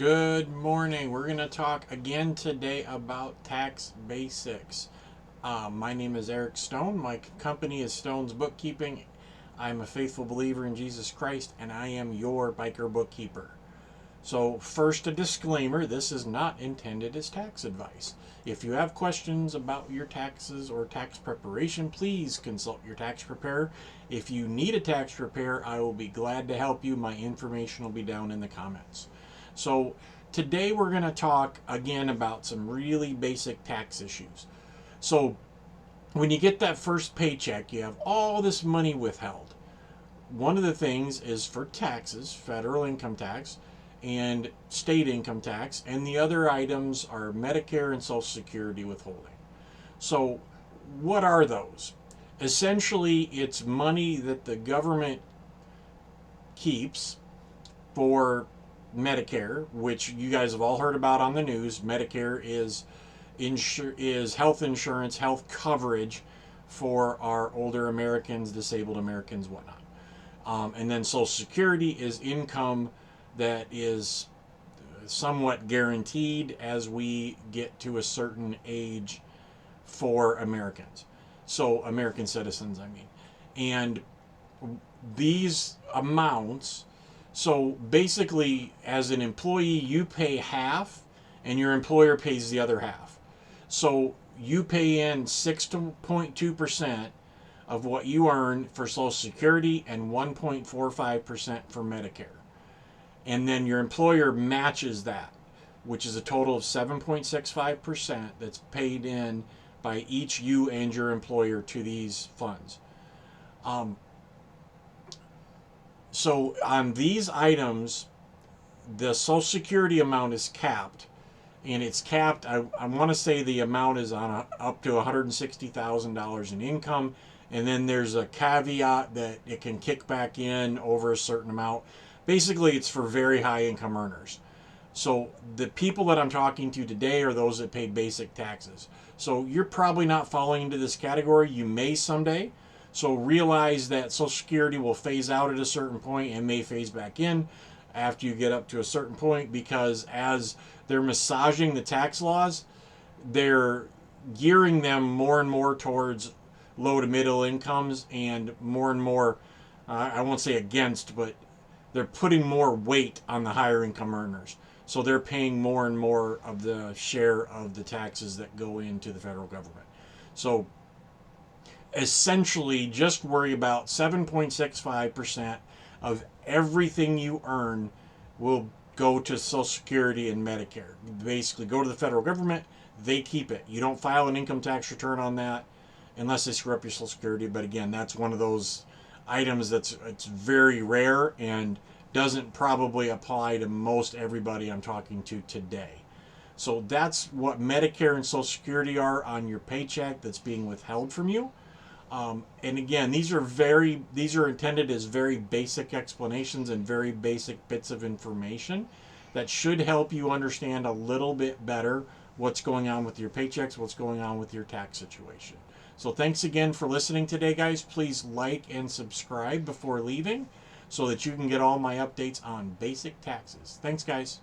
Good morning. We're going to talk again today about tax basics. My name is Eric Stone. My company is Stone's Bookkeeping. I'm a faithful believer in Jesus Christ, and I am your biker bookkeeper. So, first, a disclaimer, this is not intended as tax advice. If you have questions about your taxes or tax preparation, please consult your tax preparer. If you need a tax preparer, I will be glad to help you. My information will be down in the comments. So, today we're going to talk again about some really basic tax issues. So, when you get that first paycheck, you have all this money withheld. One of the things is for taxes, federal income tax and state income tax, and the other items are Medicare and Social Security withholding. So, what are those? Essentially, it's money that the government keeps for Medicare, which you guys have all heard about on the news. Medicare is health insurance, health coverage for our older Americans, disabled Americans, whatnot. And then Social Security is income that is somewhat guaranteed as we get to a certain age for Americans. So, American citizens, I mean. And these amounts, so basically, as an employee, you pay half and your employer pays the other half. So, you pay in 6.2% of what you earn for Social Security and 1.45% for Medicare. And then your employer matches that, which is a total of 7.65% that's paid in by each you and your employer to these funds. So on these items, the Social Security amount is capped, and it's capped. I want to say the amount is on up to $160,000 in income, and then there's a caveat that it can kick back in over a certain amount. Basically, it's for very high income earners. So the people that I'm talking to today are those that pay basic taxes. So you're probably not falling into this category. You may someday. So realize that Social Security will phase out at a certain point and may phase back in after you get up to a certain point, because as they're massaging the tax laws, they're gearing them more and more towards low to middle incomes and more, I won't say against, but they're putting more weight on the higher income earners. So they're paying more and more of the share of the taxes that go into the federal government. So essentially, just worry about 7.65% of everything you earn will go to Social Security and Medicare. Basically, go to the federal government, they keep it. You don't file an income tax return on that unless they screw up your Social Security. But again, that's one of those items it's very rare and doesn't probably apply to most everybody I'm talking to today. So that's what Medicare and Social Security are on your paycheck that's being withheld from you. And again, these are intended as very basic explanations and very basic bits of information that should help you understand a little bit better what's going on with your paychecks, what's going on with your tax situation. So thanks again for listening today, guys. Please like and subscribe before leaving so that you can get all my updates on basic taxes. Thanks, guys.